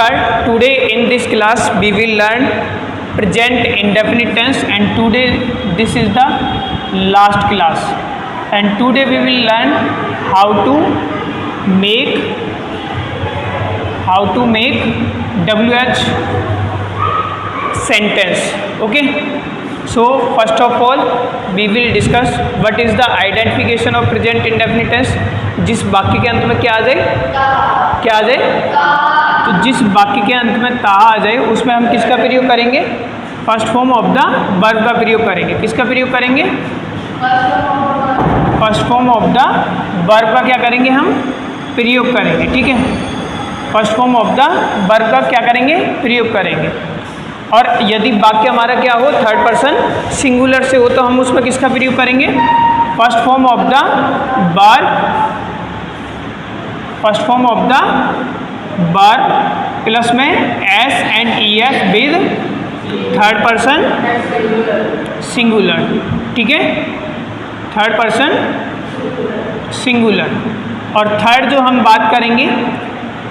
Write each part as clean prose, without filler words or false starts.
start. Today in this class we will learn present indefinite tense, and today this is the last class, and today we will learn how to make WH sentence. Okay, so first of all we will discuss what is the identification of present indefinite tense. जिस वाक्य के अंत में क्या आ जाए, तो जिस वाक्य के अंत में ता आ जाए उसमें हम किसका प्रयोग करेंगे? First form of the verb का प्रयोग करेंगे। किसका प्रयोग करेंगे? First form of the verb का क्या करेंगे? हम प्रयोग करेंगे। ठीक है, first form of the verb का क्या करेंगे? प्रयोग करेंगे। और यदि वाक्य हमारा क्या हो, थर्ड पर्सन सिंगुलर से हो, तो हम उसमें किसका प्रयोग करेंगे? First form of the verb plus में S and E S with third person singular. ठीक है, थर्ड पर्सन सिंगुलर। और थर्ड जो हम बात करेंगे,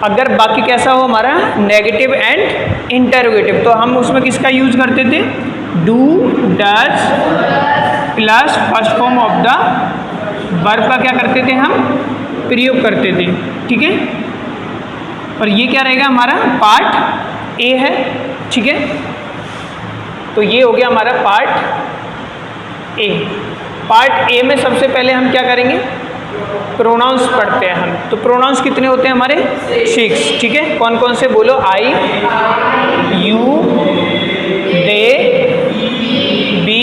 अगर वाक्य कैसा हो हमारा, नेगेटिव एंड इंटरोगेटिव, तो हम उसमें किसका यूज करते थे? Do does plus first form of the verb का क्या करते थे? हम प्रयोग करते थे। ठीक है, और ये क्या रहेगा? हमारा पार्ट ए है। ठीक है, तो ये हो गया हमारा पार्ट ए। पार्ट ए में सबसे पहले हम क्या करेंगे? प्रोनाउंस पढ़ते हैं हम। तो प्रोनाउंस कितने होते हैं हमारे? 6। ठीक है, कौन कौन से बोलो? आई, यू, दे, बी,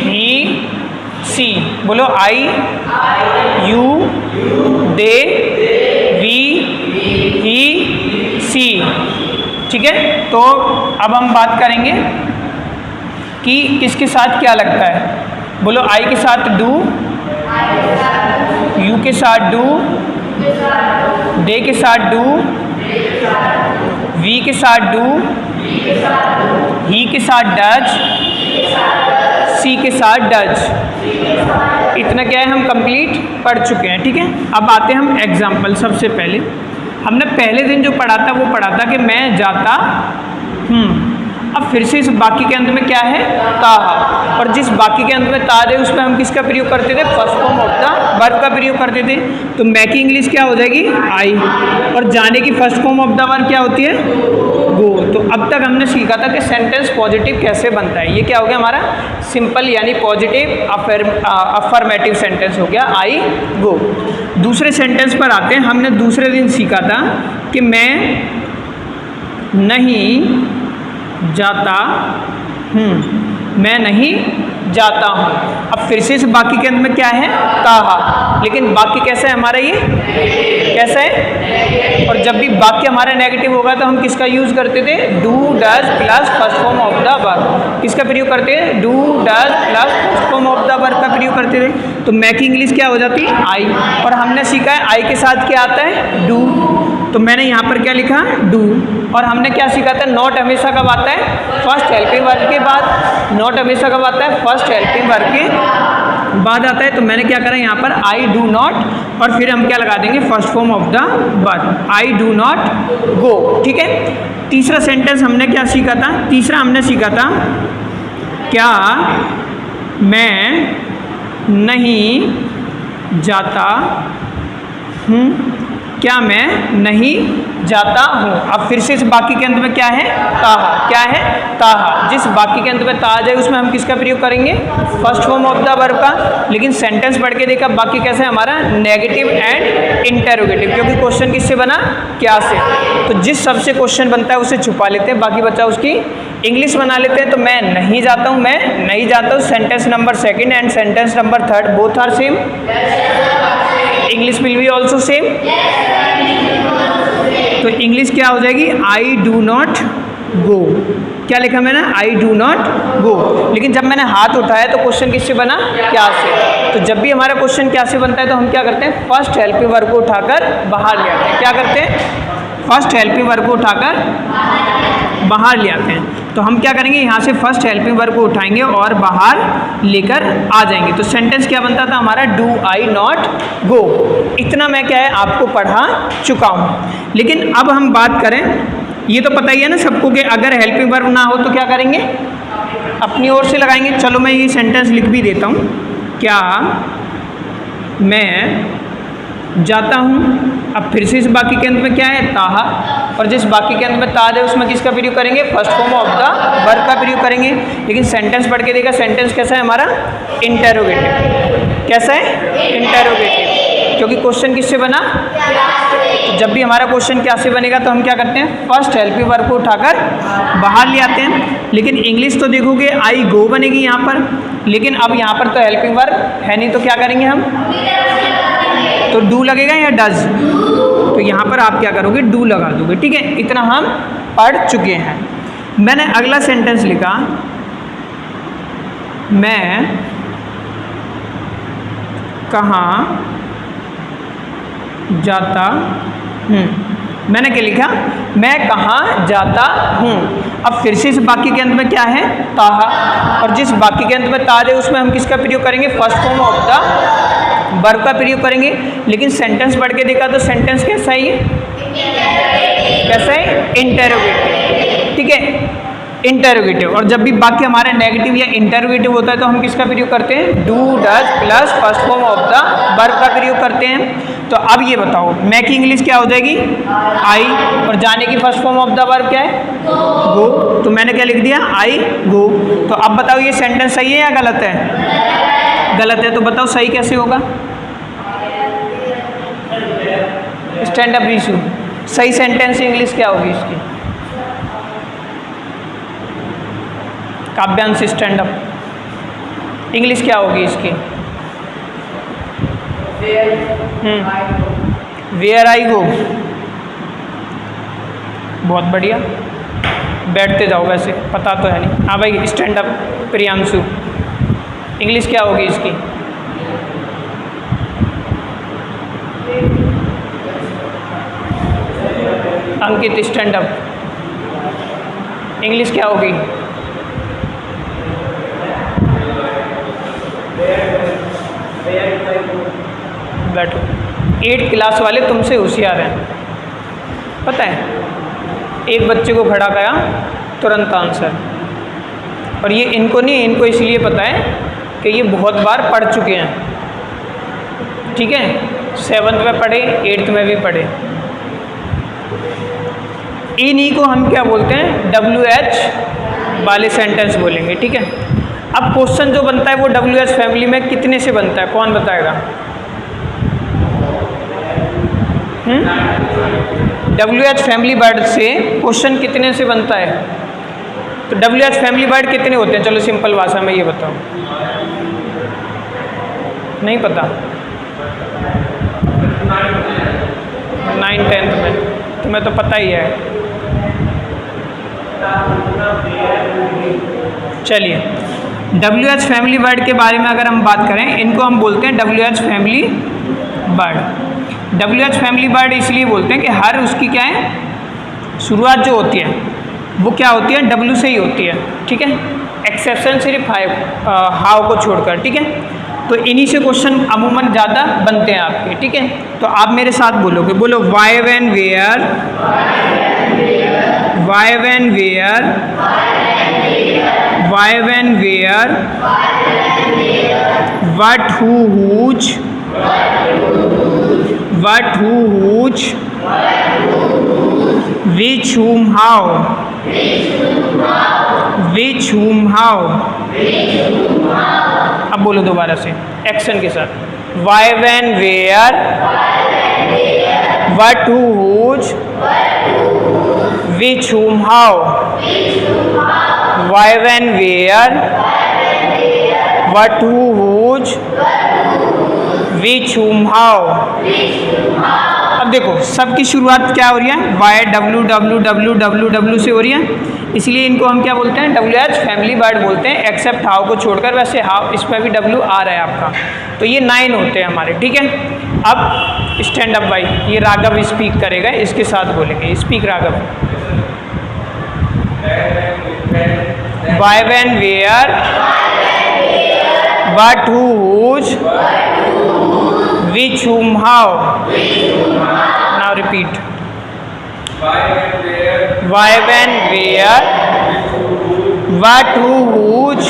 ही, सी। बोलो आई, यू, दे, वी, ही, सी। ठीक है, तो अब हम बात करेंगे कि किसके साथ क्या लगता है। बोलो आई के साथ डू, यू के साथ डू, दे के साथ डू, वी के साथ डू, ही के साथ डज, सी के साथ डज। इतना क्या है, हम कंप्लीट पढ़ चुके हैं। ठीक है, अब आते हैं हम एग्जाम्पल। सबसे पहले हमने पहले दिन जो पढ़ा था वो पढ़ा था कि मैं जाता हूँ। अब फिर से इस वाक्य के अंत में क्या है? ता। और जिस वाक्य के अंत में ता है उसमें हम किसका प्रयोग करते थे? First form of the verb का प्रयोग करते थे। तो मैं की इंग्लिश क्या हो जाएगी? आई। और जाने की first form of the verb क्या होती है? गो। तो अब तक हमने सीखा था कि सेंटेंस पॉजिटिव कैसे बनता है। ये क्या हो गया हमारा? सिंपल यानी पॉजिटिव अफर्मेटिव सेंटेंस हो गया, आई गो। दूसरे सेंटेंस पर आते हैं। हमने दूसरे दिन सीखा था कि मैं नहीं जाता हूँ, मैं नहीं जाता हूँ। अब फिर से इस वाक्य के अंत में क्या है? ताहा। लेकिन वाक्य कैसा है हमारा? ये कैसा है? और जब भी वाक्य हमारा नेगेटिव होगा तो हम किसका यूज करते थे? Do does plus first form of the verb. किसका प्रयोग करते हैं? Do does plus first form of the verb का प्रयोग करते थे। तो मैं की इंग्लिश क्या हो जाती? आई। और हमने सीखा है आई के साथ क्या आता है? डू। तो मैंने यहाँ पर क्या लिखा? डू। और हमने क्या सीखा था? नॉट हमेशा कब आता है? फर्स्ट हेल्पिंग वर्ब के बाद। नॉट हमेशा कब आता है? फर्स्ट हेल्पिंग वर्ब के बाद आता है। तो मैंने क्या करा यहाँ पर? आई डू नॉट, और फिर हम क्या लगा देंगे? First form of the verb, I do not गो। ठीक है, तीसरा सेंटेंस हमने क्या सीखा था? तीसरा हमने सीखा था क्या मैं नहीं जाता हूँ, क्या मैं नहीं जाता हूँ। अब फिर से इस वाक्य के अंत में क्या है? ताहा। क्या है? ताहा। जिस वाक्य के अंत में ता आ जाए उसमें हम किसका प्रयोग करेंगे? First form of the verb का। लेकिन सेंटेंस पढ़ के देखा वाक्य कैसा है हमारा? नेगेटिव एंड इंटरोगेटिव, क्योंकि क्वेश्चन किससे बना? क्या से। तो जिस शब्द से क्वेश्चन बनता है उसे छुपा लेते हैं, बाकी बचा उसकी इंग्लिश बना लेते हैं। तो मैं नहीं जाता हूँ, मैं नहीं जाता हूँ, sentence number 2 and sentence number 3 both are same. English will be also same. तो इंग्लिश क्या हो जाएगी? I do not go. क्या लिखा मैंने? I do not go. लेकिन जब मैंने हाथ उठाया तो क्वेश्चन किससे बना? क्या से। तो जब भी हमारा क्वेश्चन क्या से बनता है तो हम क्या करते हैं? फर्स्ट हेल्पिंग वर्ब को उठाकर बाहर ले आते हैं। क्या करते हैं? फर्स्ट हेल्पिंग वर्ब को उठाकर बाहर ले आते हैं। तो हम क्या करेंगे? यहाँ से फर्स्ट हेल्पिंग वर्ब को उठाएंगे और बाहर लेकर आ जाएंगे। तो सेंटेंस क्या बनता था हमारा? डू आई नॉट गो। इतना मैं क्या है आपको पढ़ा चुका हूँ। लेकिन अब हम बात करें, ये तो पता ही है ना सबको कि अगर हेल्पिंग वर्ब ना हो तो क्या करेंगे, अपनी ओर से लगाएंगे। चलो मैं ये सेंटेंस लिख भी देता हूँ, क्या मैं जाता हूँ। अब फिर से इस बाकी के अंत में क्या है, ताहा, और जिस बाकी के अंत में ता है उसमें किसका प्रयोग करेंगे, first form of the verb का प्रयोग करेंगे। लेकिन सेंटेंस पढ़ के देखा, सेंटेंस कैसा है हमारा, इंटेरोगेटिव। कैसा है, इंटेरोगेटिव, क्योंकि क्वेश्चन किससे बना, तो जब भी हमारा क्वेश्चन क्या से बनेगा तो हम क्या करते हैं, फर्स्ट हेल्पिंग वर्ब को उठाकर बाहर ले आते हैं। लेकिन इंग्लिश तो देखोगे आई गो बनेगी यहाँ पर, लेकिन अब यहाँ पर तो हेल्पिंग वर्ब है नहीं, तो क्या करेंगे हम, तो डू लगेगा या डज, तो यहाँ पर आप क्या करोगे, डू लगा दोगे। ठीक है, इतना हम पढ़ चुके हैं। मैंने अगला सेंटेंस लिखा, मैं कहाँ जाता हूँ। मैंने क्या लिखा, मैं कहाँ जाता हूँ। अब फिर से इस बाकी के अंत में क्या है, ताहा, और जिस बाकी के अंत में ता है उसमें हम किसका प्रयोग करेंगे, first form of the verb का प्रयोग करेंगे। लेकिन सेंटेंस पढ़ के देखा तो सेंटेंस कैसा है, ये कैसा है, इंटेरोगेटिव। ठीक है, इंटेरोगेटिव। और जब भी वाक्य हमारा नेगेटिव या इंटेरोगेटिव होता है तो हम किसका प्रयोग करते हैं, do does plus first form of the verb का प्रयोग करते हैं। तो अब ये बताओ, मैं की इंग्लिश क्या हो जाएगी, आई, और जाने की first form of the verb क्या है, गो। तो मैंने क्या लिख दिया, आई गो। तो अब बताओ ये सेंटेंस सही है या गलत है, गलत है। तो बताओ सही कैसे होगा, स्टैंड अप रीशू। सही सेंटेंस इंग्लिश क्या होगी इसकी, काव्यांश स्टैंड अप इंग्लिश क्या होगी इसकी, वेयर आई गो। बहुत बढ़िया, बैठते जाओ, वैसे पता तो है नहीं। हाँ भाई, स्टैंड अप प्रियांशु, इंग्लिश क्या होगी इसकी, अंकित स्टैंड अप, इंग्लिश क्या होगी, बैठो। 8 क्लास वाले तुमसे होशियार हैं, पता है, एक बच्चे को खड़ा किया, तुरंत आंसर। और ये इनको नहीं, इनको इसलिए पता है कि ये बहुत बार पढ़ चुके हैं। ठीक है, 7th में पढ़े, 8th में भी पढ़े। इन्हीं को हम क्या बोलते हैं, WH वाले सेंटेंस बोलेंगे। ठीक है, अब क्वेश्चन जो बनता है वो WH फैमिली में कितने से बनता है, कौन बताएगा, WH फैमिली वर्ड से क्वेश्चन कितने से बनता है, तो WH फैमिली वर्ड कितने होते हैं, चलो सिंपल भाषा में ये बताओ, नहीं पता, 9th 10th में, तुम्हें तो पता ही है। चलिए, WH फैमिली वर्ड के बारे में अगर हम बात करें, इनको हम बोलते हैं WH family word. WH family word इसलिए बोलते हैं कि हर उसकी क्या है, शुरुआत जो होती है वो क्या होती है, W से ही होती है। ठीक है, एक्सेप्शन सिर्फ हाउ को छोड़कर। ठीक है, तो इन्हीं से क्वेश्चन अमूमन ज़्यादा बनते हैं आपके। ठीक है, तो आप मेरे साथ बोलोगे, बोलो why when where, why when where, why when where, what who whose, what who whose, which whom how, which whom how। अब बोलो दोबारा से एक्शन के साथ, why when where, what who whose, which whom how, why when where, what who whose, which whom how। अब देखो सबकी शुरुआत क्या हो रही है, Y W W W W W से हो रही है, इसलिए इनको हम क्या बोलते हैं, WH फैमिली वर्ड बोलते हैं, एक्सेप्ट हाउ को छोड़कर। वैसे हाउ इसमें भी W आ रहा है आपका, तो ये 9 होते हैं हमारे। ठीक है, अब स्टैंड अप भाई, ये राघव स्पीक करेगा, इसके साथ बोलेंगे, speak Raghav. Why when where, what who whose, which whom how। now repeat, why, when, where, what, who, whose,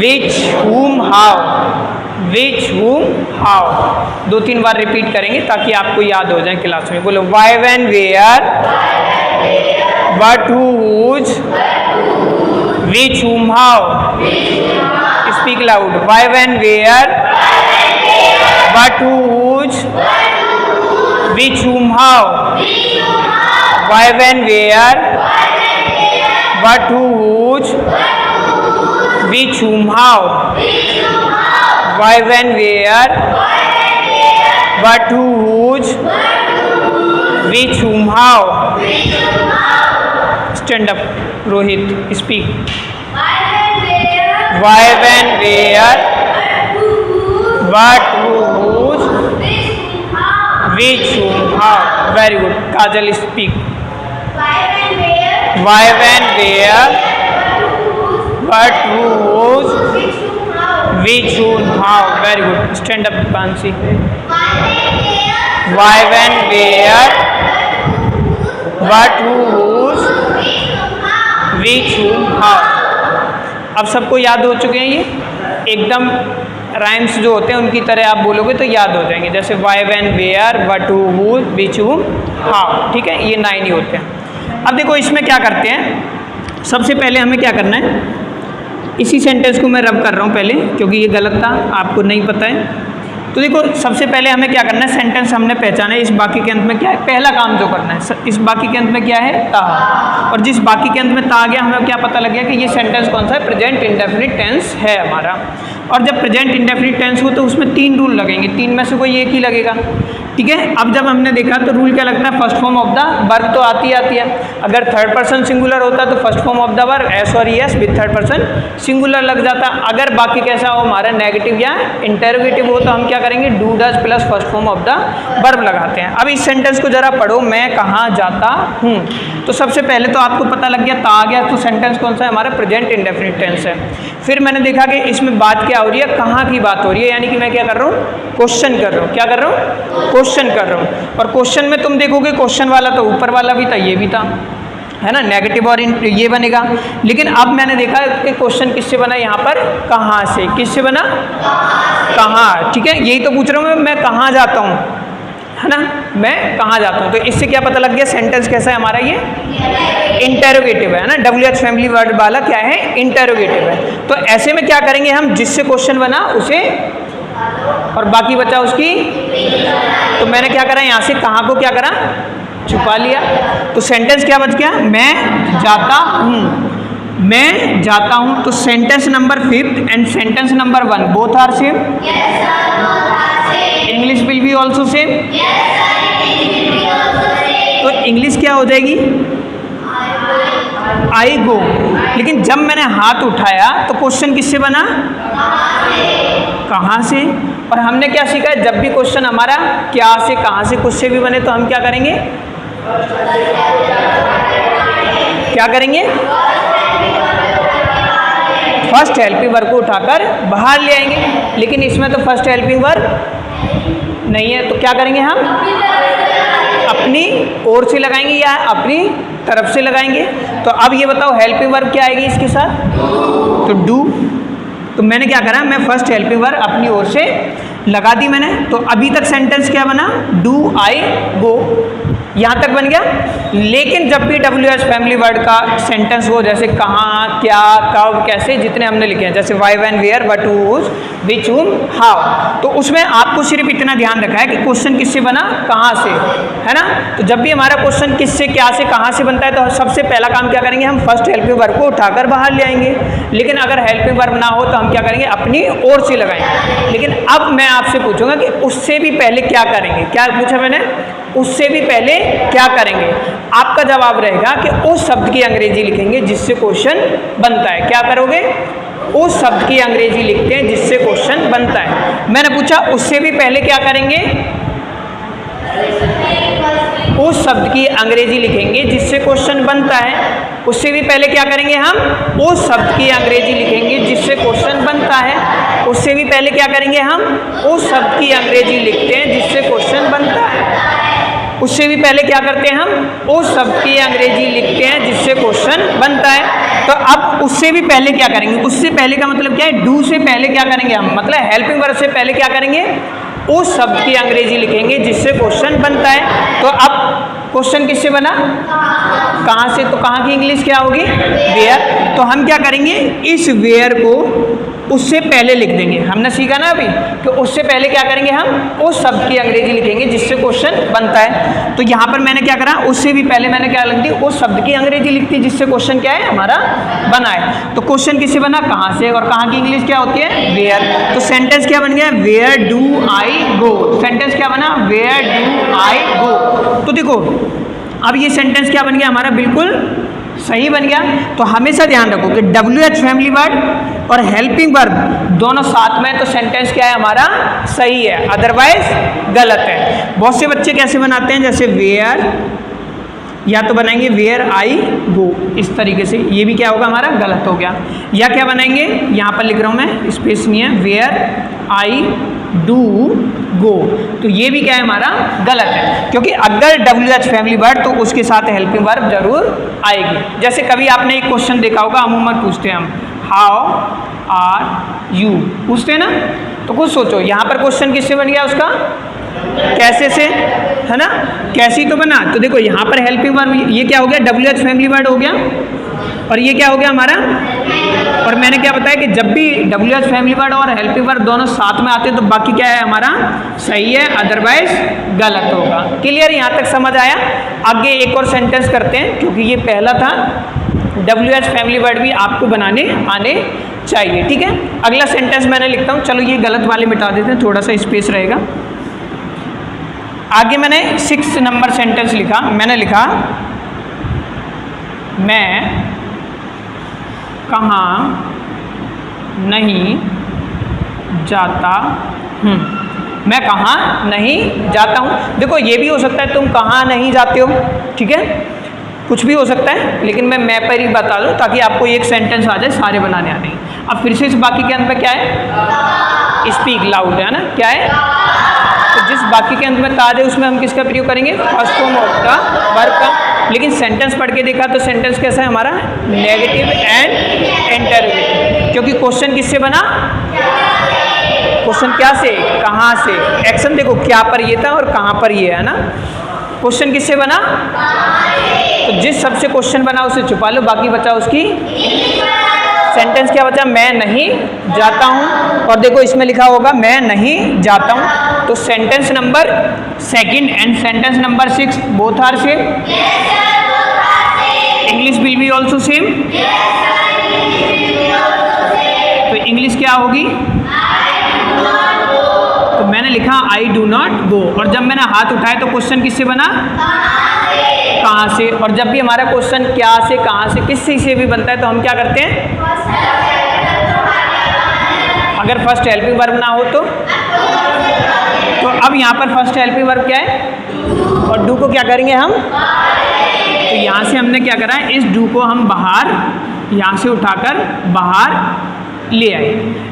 which, whom, how, दो तीन बार रिपीट करेंगे ताकि आपको याद हो जाए क्लास में। बोलो why, when, where, what, who, whose, which, whom, how। Speak loud। why, when, where, what, who, whose, which, whom, how। why, when, where, what, who, whose, which, whom, how। why, when, where, what, who, whose, which, whom, how। Stand up, Rohit, speak। why, when, where, what, who, whose, which, whom, how। Very good। Kajal, speak। why, when, where, what, who, whose, which, whom, how। Very good। Stand up, Pansi। why, when, where, what, who, whose, which, whom, how। अब सबको याद हो चुके हैं ये एकदम rhymes जो होते हैं उनकी तरह आप बोलोगे तो याद हो जाएंगे। जैसे why, when, where, what, who, whose, which, whom, how। ठीक है, ये 9 ही होते हैं। अब देखो इसमें क्या करते हैं, सबसे पहले हमें क्या करना है, इसी सेंटेंस को मैं रब कर रहा हूँ पहले क्योंकि ये गलत था, आपको नहीं पता है। तो देखो सबसे पहले हमें क्या करना है, सेंटेंस हमने पहचाना है, इस बाकी के अंत में क्या है, पहला काम जो करना है, इस बाकी के अंत में क्या है, ता। और जिस बाकी के अंत में ता आ गया हमें क्या पता लग गया कि ये सेंटेंस कौन सा है, प्रेजेंट इंडेफिनिट टेंस है हमारा। और जब प्रेजेंट इंडेफिनिट टेंस हो तो उसमें 3 रूल लगेंगे, 3 में से कोई एक ही लगेगा। ठीक है, अब जब हमने देखा तो रूल क्या लगता है, first form of the verb तो आती है। अगर थर्ड पर्सन सिंगुलर होता तो first form of the verb S और ES with third person singular लग जाता। अगर बाकी कैसा हो, हमारा नेगेटिव या इंटरोगेटिव हो तो हम क्या करेंगे, do does plus first form of the verb लगाते हैं। अब इस सेंटेंस को जरा पढ़ो, मैं कहाँ जाता हूँ। तो सबसे पहले तो आपको पता लग गया, ता आ गया, तो सेंटेंस कौन सा है, हमारा प्रेजेंट इंडेफिनिट टेंस है। फिर मैंने देखा कि इसमें बात क्या हो रही है, कहाँ की बात हो रही है, यानी कि मैं क्या कर रहा हूँ, क्वेश्चन कर रहा हूँ। क्या कर रहा हूँ, क्वेश्चन कर रहा हूँ। और क्वेश्चन में तुम देखोगे क्वेश्चन वाला तो ऊपर वाला भी था, ये भी था, है ना, नेगेटिव और ये बनेगा। लेकिन अब मैंने देखा कि क्वेश्चन किससे बना, यहाँ पर कहाँ से, किससे बना, कहाँ। ठीक है, यही तो पूछ रहा हूँ मैं कहाँ जाता हूँ, है ना, मैं कहाँ जाता हूँ। तो इससे क्या पता लग गया सेंटेंस कैसा है हमारा, ये इंटेरोगेटिव है ना, WH फैमिली वर्ड वाला क्या है, इंटेरोगेटिव है। तो ऐसे में क्या करेंगे हम, जिससे क्वेश्चन बना उसे और बाकी बचा उसकी। तो मैंने क्या करा, यहाँ से कहाँ को क्या करा, छुपा लिया। तो सेंटेंस क्या बच गया, मैं जाता हूँ, मैं जाता हूँ। तो sentence number 5 and sentence number 1 both are same. English will be also same. तो इंग्लिश क्या हो जाएगी, आई गो। लेकिन जब मैंने हाथ उठाया तो क्वेश्चन किससे बना, कहाँ से। और हमने क्या सीखा है, जब भी क्वेश्चन हमारा क्या से, कहाँ से, कुछ से भी बने तो हम क्या करेंगे, क्या करेंगे, फर्स्ट हेल्पिंग वर्ब को उठाकर बाहर ले आएंगे। लेकिन इसमें तो फर्स्ट हेल्पिंग वर्ब नहीं है, तो क्या करेंगे हम, अपनी ओर से लगाएंगे या अपनी तरफ से लगाएंगे। तो अब ये बताओ हेल्पिंग वर्ब क्या आएगी इसके साथ, तो डू। तो मैंने क्या करा, मैं फर्स्ट हेल्पिंग वर्ब अपनी ओर से लगा दी मैंने। तो अभी तक सेंटेंस क्या बना, डू आई गो, यहाँ तक बन गया। लेकिन जब भी WH फैमिली वर्ड का सेंटेंस हो, जैसे कहाँ, क्या, कब, कैसे, जितने हमने लिखे हैं, जैसे why, when, where, what, whose, which, whom, how, तो उसमें आपको सिर्फ इतना ध्यान रखा है कि क्वेश्चन किससे बना, कहाँ से, है ना। तो जब भी हमारा क्वेश्चन किससे, क्या से, कहाँ से बनता है तो सबसे पहला काम क्या करेंगे, हम फर्स्ट हेल्पिंग वर्ब को उठाकर बाहर ले आएंगे। लेकिन अगर हेल्पिंग वर्ब ना हो तो हम क्या करेंगे, अपनी ओर से लगाएंगे। लेकिन अब मैं आपसे पूछूंगा कि उससे भी पहले क्या करेंगे, क्या पूछा मैंने, उससे भी पहले क्या करेंगे। आपका जवाब रहेगा कि उस शब्द की अंग्रेजी लिखेंगे जिससे क्वेश्चन बनता है। क्या करोगे, उस शब्द की अंग्रेजी लिखते हैं जिससे क्वेश्चन बनता है। मैंने पूछा उससे भी पहले क्या करेंगे, उस शब्द की अंग्रेजी लिखेंगे जिससे क्वेश्चन बनता है। उससे भी पहले क्या करेंगे, हम उस शब्द की अंग्रेजी लिखेंगे जिससे क्वेश्चन बनता है। उससे भी पहले क्या करेंगे हम, उस शब्द की अंग्रेजी लिखते हैं जिससे क्वेश्चन बनता है। उससे भी पहले क्या करते हैं हम, उस शब्द की अंग्रेजी लिखते हैं जिससे क्वेश्चन बनता है। तो अब उससे भी पहले क्या करेंगे, उससे पहले का मतलब क्या है, डू से पहले क्या करेंगे हम, मतलब हेल्पिंग वर्ब से पहले क्या करेंगे, उस शब्द की अंग्रेजी लिखेंगे जिससे क्वेश्चन बनता है। तो अब क्वेश्चन किससे बना, कहाँ से, तो कहाँ की इंग्लिश क्या होगी, वेयर। तो हम क्या करेंगे, इस वेयर को उससे पहले लिख देंगे। हमने सीखा ना अभी कि उससे पहले क्या करेंगे हम, उस शब्द की अंग्रेजी लिखेंगे जिससे क्वेश्चन बनता है। तो यहाँ पर मैंने क्या करा, उससे भी पहले मैंने क्या लिख दी, उस शब्द की अंग्रेजी लिखती जिससे क्वेश्चन क्या है हमारा बना है। तो क्वेश्चन किससे बना, कहाँ से, और कहाँ की इंग्लिश क्या होती है, वेयर। तो सेंटेंस क्या बन गया, where do I go. Sentence क्या बना, वेयर डू आई गो। तो देखो अब ये सेंटेंस क्या बन गया हमारा, बिल्कुल सही बन गया। तो हमेशा ध्यान रखो कि WH फैमिली वर्ड और हेल्पिंग वर्ब दोनों साथ में, तो सेंटेंस क्या है हमारा, सही है, अदरवाइज गलत है। बहुत से बच्चे कैसे बनाते हैं, जैसे वेयर, या तो बनाएंगे वेयर आई गो, इस तरीके से, ये भी क्या होगा हमारा गलत हो गया। या क्या बनाएंगे, यहाँ पर लिख रहा हूँ मैं, स्पेस नहीं है, वेयर आई डू गो, तो ये भी क्या है हमारा गलत है, क्योंकि अगर WH फैमिली वर्ड तो उसके साथ हेल्पिंग वर्ब जरूर आएगी। जैसे कभी आपने एक क्वेश्चन देखा होगा, अमूमन पूछते हैं हम, हाउ आर यू, पूछते हैं ना। तो कुछ सोचो, यहाँ पर क्वेश्चन किससे बन गया उसका, कैसे से, है ना, कैसी तो बना। तो देखो यहाँ पर हेल्पिंग वर्ब, ये क्या हो गया, WH फैमिली वर्ड हो गया, और ये क्या हो गया हमारा, और मैंने क्या बताया कि जब भी WH फैमिली वर्ड और हेल्पिंग वर्ब दोनों साथ में आते हैं तो बाकी क्या है हमारा सही है, अदरवाइज गलत होगा। क्लियर, यहाँ तक समझ आया। आगे एक और सेंटेंस करते हैं, क्योंकि ये पहला था, WH फैमिली वर्ड भी आपको बनाने आने चाहिए, ठीक है। अगला सेंटेंस मैंने लिखता हूँ, चलो ये गलत वाले मिटा देते हैं, थोड़ा सा स्पेस रहेगा। आगे मैंने 6 नंबर सेंटेंस लिखा, मैंने लिखा, मैं कहाँ नहीं जाता हूँ, मैं कहाँ नहीं जाता हूँ। देखो ये भी हो सकता है तुम कहाँ नहीं जाते हो, ठीक है, कुछ भी हो सकता है, लेकिन मैं पर ही बता दूँ ताकि आपको एक सेंटेंस आ जाए, सारे बनाने आते हैं। अब फिर से इस बाकी के अंत में क्या है, स्पीक लाउड, है ना, क्या है, तो जिस बाकी के अंत में ताद है उसमें हम किसका प्रयोग करेंगे, first form of the verb का। लेकिन सेंटेंस पढ़ के देखा तो सेंटेंस कैसा है हमारा, नेगेटिव एंड इंटरव्यू, क्योंकि क्वेश्चन किससे बना, क्वेश्चन क्या से, कहाँ से। एक्शन देखो क्या पर ये था और कहाँ पर ये है ना, क्वेश्चन किससे बना, तो जिस शब्द से क्वेश्चन बना उसे छुपा लो, बाकी बचा उसकी। सेंटेंस क्या बचा, मैं नहीं जाता हूँ, और देखो इसमें लिखा होगा मैं नहीं जाता हूँ। तो sentence number 2 and sentence number 6 both are same, English will be also same. तो इंग्लिश क्या होगी, तो मैंने लिखा आई डू नॉट गो, और जब मैंने हाथ उठाया तो क्वेश्चन किससे बना, कहाँ से। और जब भी हमारा क्वेश्चन क्या से, कहाँ से, किस से भी बनता है तो हम क्या करते हैं, अगर फर्स्ट हेल्पिंग वर्ब ना हो तो अब यहाँ पर फर्स्ट हेल्पिंग वर्ब क्या है, और डू को क्या करेंगे हम, तो यहाँ से हमने क्या करा है, इस डू को हम बाहर, यहाँ से उठाकर बाहर ले आए।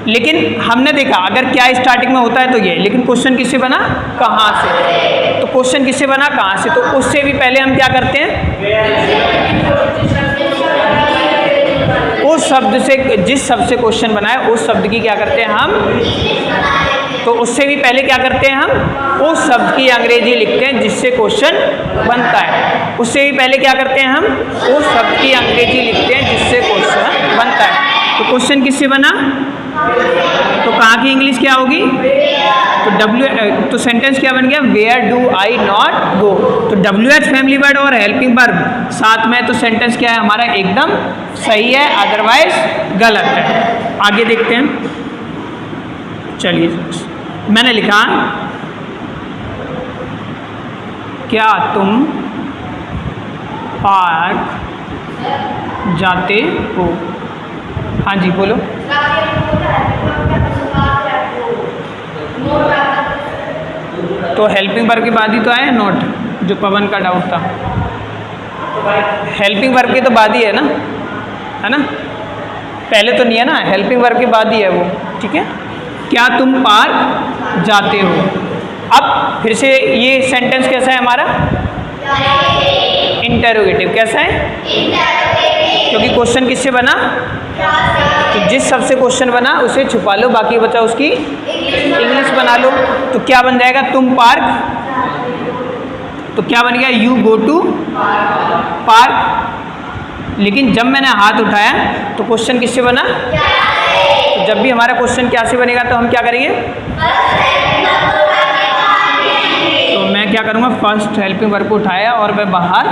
लेकिन हमने देखा अगर क्या स्टार्टिंग में होता है तो ये, लेकिन क्वेश्चन किससे बना, कहाँ से। तो क्वेश्चन किससे बना, कहाँ से, तो उससे भी पहले हम क्या करते हैं, उस शब्द से, जिस शब्द से क्वेश्चन बना है उस शब्द की क्या करते हैं हम, तो उससे भी पहले क्या करते हैं हम, उस शब्द की अंग्रेजी लिखते हैं जिससे क्वेश्चन बनता है। उससे भी पहले क्या करते हैं हम, उस शब्द की अंग्रेजी लिखते हैं जिससे क्वेश्चन बनता है। तो क्वेश्चन किससे बना, तो कहाँ की इंग्लिश क्या होगी, तो तो सेंटेंस क्या बन गया, where do I not go. तो WH फैमिली वर्ड और हेल्पिंग वर्ब साथ में, तो सेंटेंस क्या है हमारा एकदम सही है, अदरवाइज गलत है। आगे देखते हैं, चलिए मैंने लिखा, क्या तुम पार्क जाते हो, हाँ जी बोलो। तो हेल्पिंग वर्ब के बाद ही तो आया नोट, जो पवन का डाउट था, हेल्पिंग वर्ब के तो बाद ही है ना, पहले तो नहीं है ना, हेल्पिंग वर्ब के बाद ही है वो, ठीक है। क्या तुम पार्क जाते हो। अब फिर से ये सेंटेंस कैसा है हमारा, इंटरोगेटिव। कैसा है, क्योंकि क्वेश्चन किससे बना, तो जिस शब्द से क्वेश्चन बना उसे छुपा लो, बाकी बचा उसकी इंग्लिश बना लो। तो क्या बन जाएगा, तुम पार्क, तो क्या बन गया, यू गो टू पार्क। लेकिन जब मैंने हाथ उठाया तो क्वेश्चन किससे बना, तो जब भी हमारा क्वेश्चन क्या से बनेगा तो हम क्या करेंगे, तो मैं क्या करूँगा, फर्स्ट हेल्पिंग वर्ब को उठाया और मैं बाहर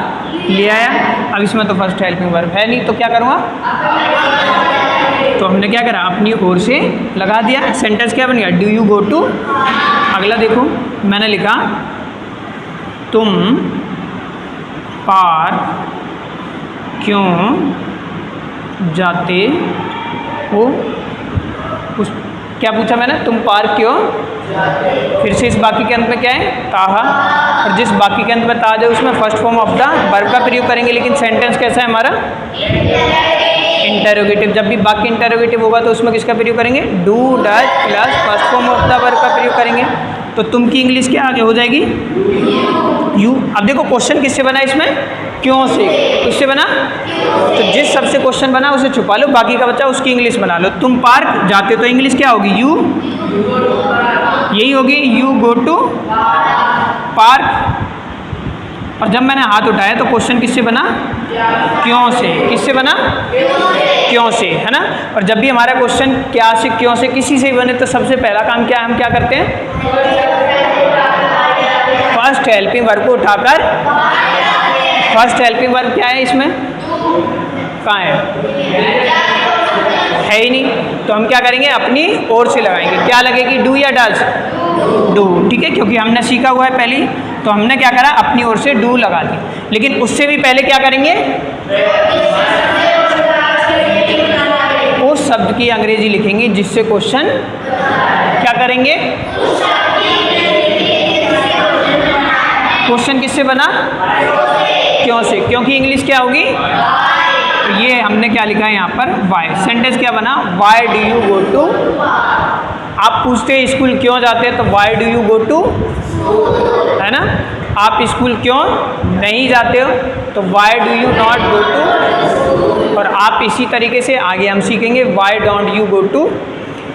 ले आया। अब इसमें तो फर्स्ट हेल्पिंग वर्ब है नहीं, तो क्या करूँगा, तो हमने क्या करा, अपनी ओर से लगा दिया। सेंटेंस क्या बन गया, डू यू गो टू। अगला देखो, मैंने लिखा तुम पार्क क्यों जाते हो। क्या पूछा मैंने, तुम पार्क क्यों। फिर से इस बाकी के अंत में क्या है, ताहा, और जिस बाकी के अंत में ताहा है उसमें first form of the verb का प्रयोग करेंगे। लेकिन सेंटेंस कैसा है हमारा, इंटरोगेटिव। जब भी बाकी इंटरोगेटिव होगा तो उसमें किसका प्रयोग करेंगे, do does plus first form of the verb का प्रयोग करेंगे। तो तुम की इंग्लिश क्या आगे हो जाएगी, यू। अब देखो क्वेश्चन किससे बना, इसमें क्यों से, किससे बना, तो जिस शब्द से क्वेश्चन बना उसे छुपा लो, बाकी का बच्चा उसकी इंग्लिश बना लो। तुम पार्क जाते तो इंग्लिश क्या होगी, यू, यही होगी, यू गो टू पार्क। और जब मैंने हाथ उठाया तो क्वेश्चन किससे बना, क्यों से, किससे बना, क्यों से, है ना। और जब भी हमारा क्वेश्चन क्या से, क्यों से, किसी से बने तो सबसे पहला काम क्या है, हम क्या करते हैं, फर्स्ट हेल्पिंग वर्ब को उठाकर, फर्स्ट हेल्पिंग वर्ब क्या है इसमें, कहाँ है ही नहीं, तो हम क्या करेंगे, अपनी ओर से लगाएंगे। क्या लगेगी, डू या डज, डू, ठीक है, क्योंकि हमने सीखा हुआ है पहले, तो हमने क्या करा, अपनी ओर से डू लगा दी। लेकिन उससे भी पहले क्या करेंगे, उस शब्द की अंग्रेजी लिखेंगे जिससे क्वेश्चन क्या करेंगे, क्वेश्चन किससे बना, क्यों से, क्योंकि इंग्लिश क्या होगी, ये हमने क्या लिखा है यहाँ पर, वाई। सेंटेंस क्या बना, why do you go to. आप पूछते हैं स्कूल क्यों जाते हैं, तो why do you go to, है ना। आप स्कूल क्यों नहीं जाते हो, तो why do you not go to. और आप इसी तरीके से आगे हम सीखेंगे, why don't you go to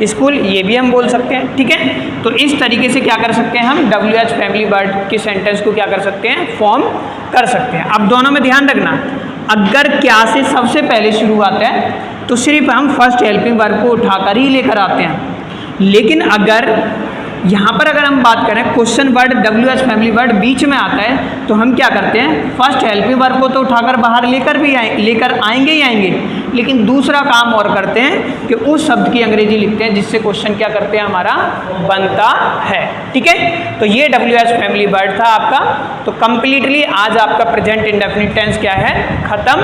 school, ये भी हम बोल सकते हैं, ठीक है। तो इस तरीके से क्या कर सकते हैं हम, WH फैमिली वर्ड के सेंटेंस को क्या कर सकते हैं, फॉर्म कर सकते हैं। अब दोनों में ध्यान रखना, अगर क्या से सबसे पहले शुरुआत है तो सिर्फ हम फर्स्ट हेल्पिंग वर्ब को उठाकर ही लेकर आते हैं। लेकिन अगर यहाँ पर अगर हम बात करें question word, WH family word बीच में आता है, तो हम क्या करते हैं, फर्स्ट हेल्पिंग वर्ब को तो उठाकर बाहर लेकर आएंगे ही आएंगे, लेकिन दूसरा काम और करते हैं कि उस शब्द की अंग्रेजी लिखते हैं जिससे क्वेश्चन क्या करते हैं, हमारा बनता है, ठीक है। तो ये WH फैमिली वर्ड था आपका। तो कंप्लीटली आज आपका प्रेजेंट इंडेफिनिट टेंस क्या है, खत्म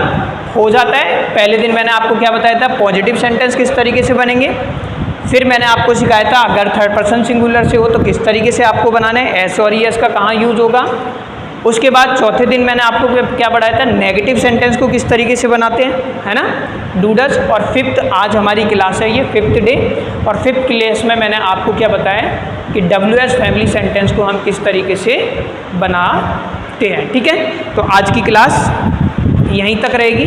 हो जाता है। पहले दिन मैंने आपको क्या बताया था, पॉजिटिव सेंटेंस किस तरीके से बनेंगे। फिर मैंने आपको सिखाया था अगर थर्ड पर्सन सिंगुलर से हो तो किस तरीके से आपको बनाना है, एस और ईएस का कहाँ यूज होगा। उसके बाद चौथे दिन मैंने आपको क्या पढ़ाया था, नेगेटिव सेंटेंस को किस तरीके से बनाते हैं, है ना, डू डज। और फिफ्थ आज हमारी क्लास है, ये फिफ्थ डे। और फिफ्थ क्लास में मैंने आपको क्या बताया कि WH फैमिली सेंटेंस को हम किस तरीके से बनाते हैं, ठीक है। तो आज की क्लास यहीं तक रहेगी।